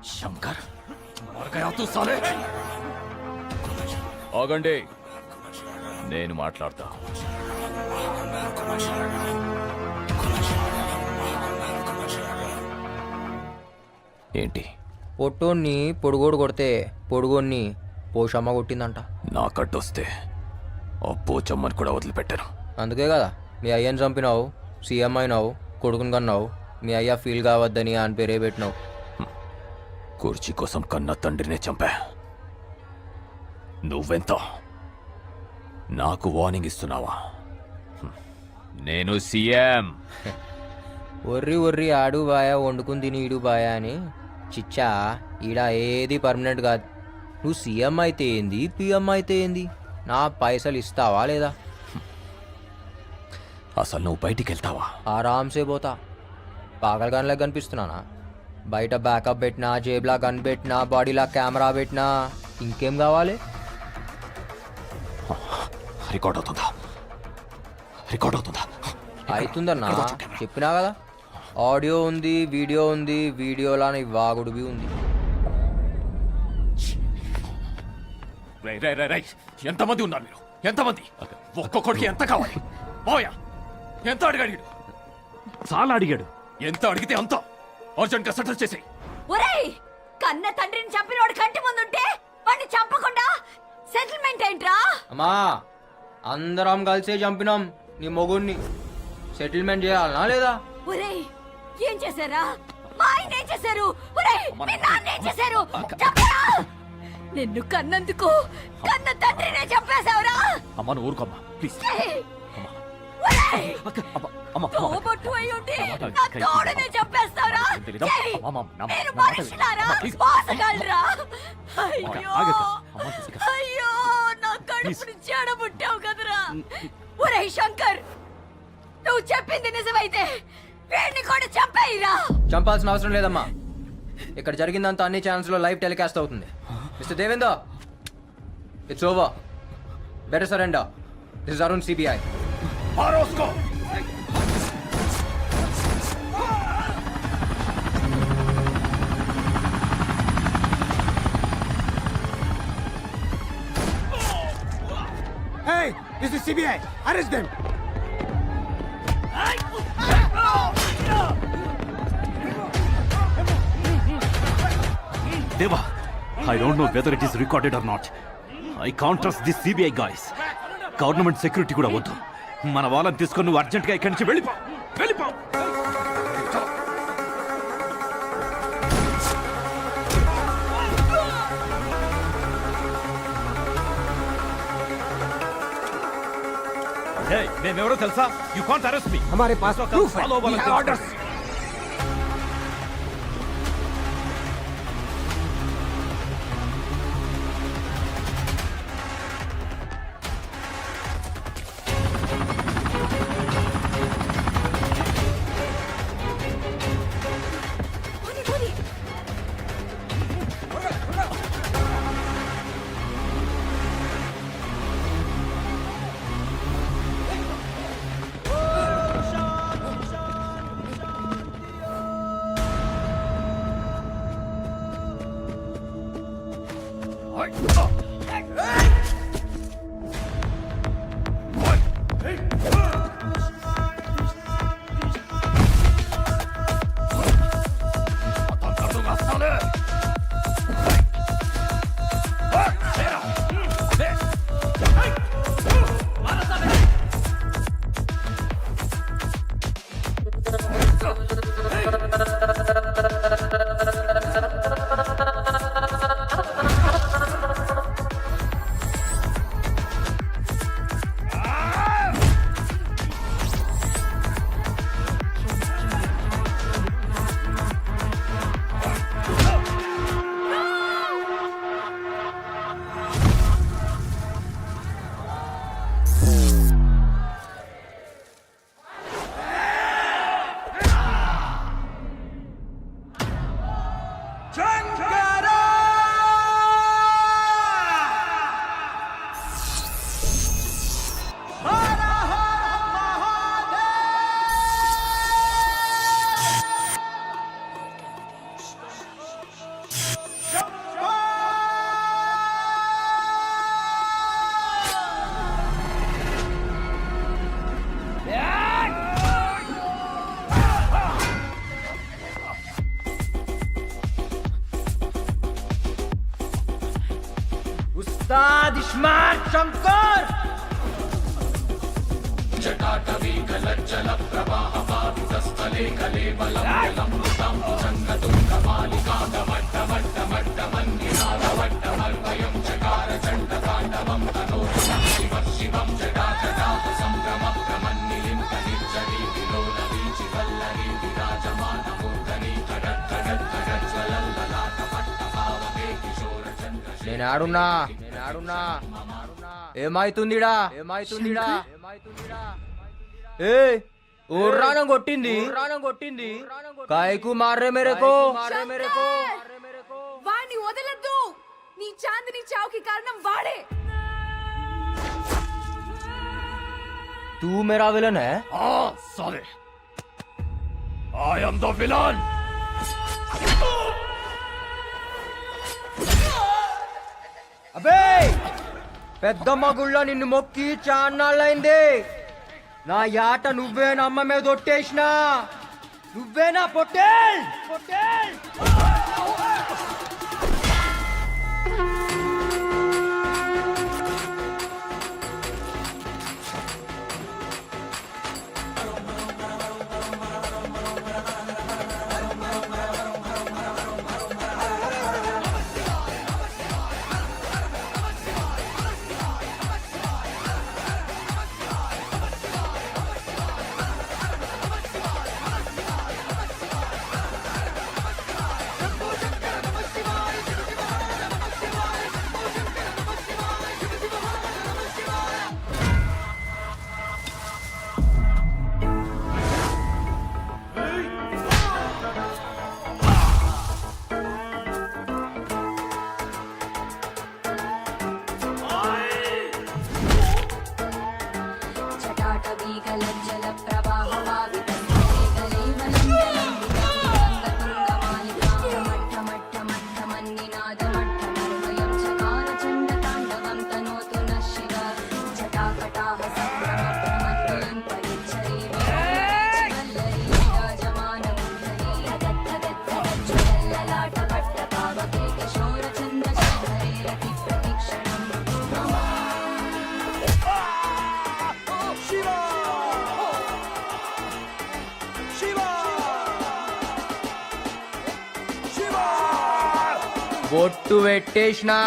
శంకర్ ఆగండి, నేను మాట్లాడతా. ఏంటి? పొట్టోన్ని పొడుగోడు కొడితే పొడుగోన్ని పోషమ్మ కొట్టిందంట. నా కట్టొస్తే ఆ పోచమ్మని కూడా వదిలిపెట్టారు. అందుకే కదా మీ అయ్యని చంపినావు, సీఎం అయినావు, కొడుకుని కన్నావు. మీ అయ్య ఫీల్ కావద్దని అని పేరే పెట్టినావు. కుర్చీ కోసం కన్న తండ్రినే చంపా. నువ్వెంత నాకు వార్నింగ్ ఇస్తున్నావా? నేను సీఎం. ఒర్రి ఒర్రి ఆడు బాయా, వండుకుని తిని ఈడు బాయా అని. చిచ్చా, ఈడ ఏది పర్మనెంట్ కాదు. నువ్వు సీఎం అయితే ఏంది, పిఎం అయితే ఏంది, నా పైసలు ఇస్తావా లేదా? అసలు నువ్వు బయటికి వెళ్తావా? ఆరామ్సే పోతా. పాగల్ గన్లా కనిపిస్తున్నానా? బయట బ్యాకప్ పెట్టినా, జేబులా గన్ పెట్టినా, బాడీలా కెమెరా పెట్టినా, ఇంకేం కావాలి? రికార్డ్ అవుతుందా? రికార్డ్ అవుతుందా? అవుతుందన్నా, చెప్పినా కదా. ఆడియో ఉంది, వీడియో ఉంది, వీడియోలా నీ వాగుడువి ఉంది. ఎంతమంది ఉన్నారు మీరు? ఎంతమంది? ఒక్కొక్కడికి ఎంత కావాలి? పోయా, ఎంత అడిగాడు? చాలా అడిగాడు. ఎంత అడిగితే అంత అర్జెంట్ గా సెటిల్ చేసేయ్. ఒరేయ్, కన్న తండ్రిని చంపినోడు కంటి ముందుంటే వాడిని చంపకుండా సెటిల్మెంట్ ఏంట్రా? అమ్మా, అందరం కలిసే చంపినాం నీ మొగుడిని. సెటిల్మెంట్ చేయాలనా లేదా? ఒరేయ్, ఏం చేశారా? మా ఆయన ఏం చేశారు? ఒరేయ్, మీ నాన్న ఏం చేశారు? చెప్పరా? నిన్ను కన్నందుకు కన్న తండ్రినే చంపేశావురా? అమ్మ, నువ్వు ఊరుకోమ్మా ప్లీజ్. ఒరేయ్, తోబొట్టు అయి ఉండి నా తోడునే చంపేస్తావురా? మీరు మనుషులారా? మోసగాళ్ళరా? అయ్యో, నా కడుపుని చెడబుట్టావు కదరా. ఒరేయ్ శంకర్, నువ్వు చెప్పింది నిజమైతే వీడిని కూడా చంపేయిరా. చంపాల్సిన అవసరం లేదమ్మా. ఇక్కడ జరిగిందంతా అన్ని ఛానల్స్ లో లైవ్ టెలికాస్ట్ అవుతుంది. Mister Devender, it's over. Better surrender. This is Arun, CBI. Hey, this is CBI. Arrest them. Deva, I don't know whether it is recorded or not. I can't trust these CBI guys. Government security కూడా వద్దు. మన వాళ్ళని తీసుకొని నువ్వు అర్జెంట్గా ఇక్కడి నుంచి వెళ్ళిపో. Hey, మేమెవరో తెలుసా? You can't arrest me. हमारे पास proof है. Follow We have orders. Ustad smart Shankar నేను ఆడున్నా ఏమైతుందిడా ఏ ఊర్రానం కొట్టింది కాయకు మారే మేరేకో వాణ్ణి వదలద్దు. నీ చాందిని చావుకి కారణం వాడే. तू मेरा विलन है हाँ साले आई एम द विलन అబే పెద్దమ్మ గుళ్ళ నిన్ను మొక్కి చాన్నాళ్ళైంది. నా యాట నువ్వే నమ్మ మీద ఒట్టేసినా నువ్వేనా పొట్టేల్ బొట్టు పెట్టేసినా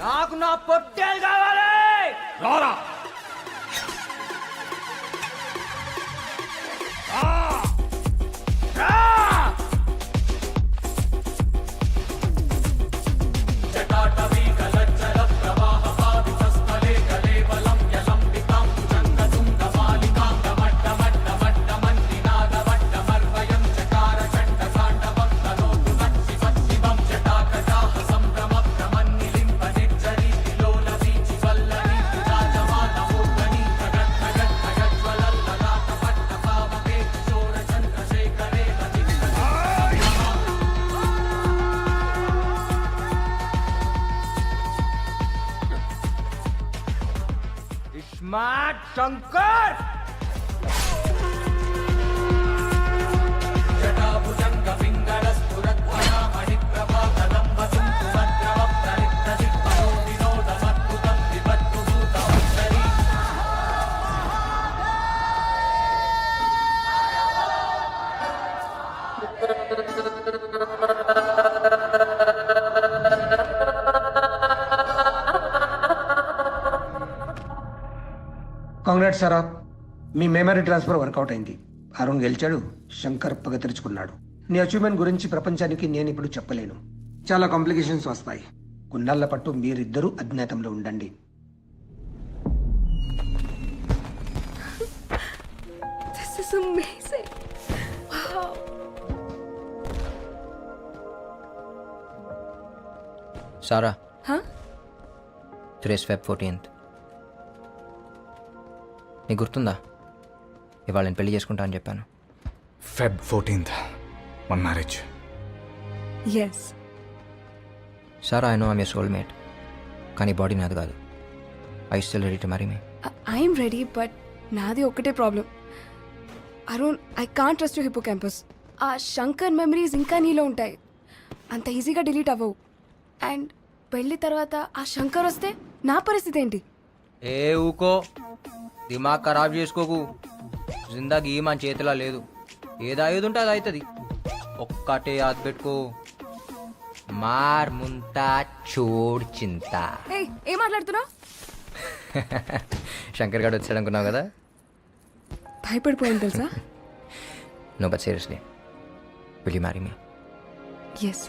నాకు నా పొట్టేలు కావాలి. రారా स्मार्ट शंकर కాంగ్రాట్స్ సారా, మీ మెమరీ ట్రాన్స్ఫర్ వర్కౌట్ అయింది. అరుణ్ గెలిచాడు, శంకర్ పగ తెరుచుకున్నాడు. నీ అచీవ్మెంట్ గురించి ప్రపంచానికి నేను ఇప్పుడు చెప్పలేను. చాలా కాంప్లికేషన్స్ వస్తాయి. కొన్నాళ్ల పట్టు మీరిద్దరూ అజ్ఞాతంలో ఉండండి. This is amazing. Wow. Sara, Huh? Today's Feb 14th. నీకు గుర్తుందా ఇవాళ నేను పెళ్లి చేసుకుంటా అని చెప్పాను. Feb 14th, మన marriage. Yes. Sara, I know I'm your soulmate, కానీ బాడీ నాది కాదు. I still ready to marry me? I'm ready, but నాది ఒకటే problem. Arun, I can't trust you hippocampus. ఆ శంకర్ మెమరీస్ ఇంకా నీలో ఉంటాయి, అంత ఈజీగా డిలీట్ అవ్వవు. అండ్ పెళ్లి తర్వాత ఆ శంకర్ వస్తే నా పరిస్థితి ఏంటి? ఏ ఊకో, దిమాగ్ ఖరాబ్ చేసుకోకు. జిందగీ మన చేతిలో లేదు, ఏది అయ్యేది ఉంటే అది అవుతుంది. ఒక్కటే యాద్ పెట్టుకో, మార్ ముంతా చోడ్ చింత. ఏయ్, ఏం మాట్లాడుతున్నావు? శంకర్ గారు వచ్చాడు అనుకున్నావు కదా. భయపడిపోయింది తెలుసా? No but seriously, will you marry me? Yes.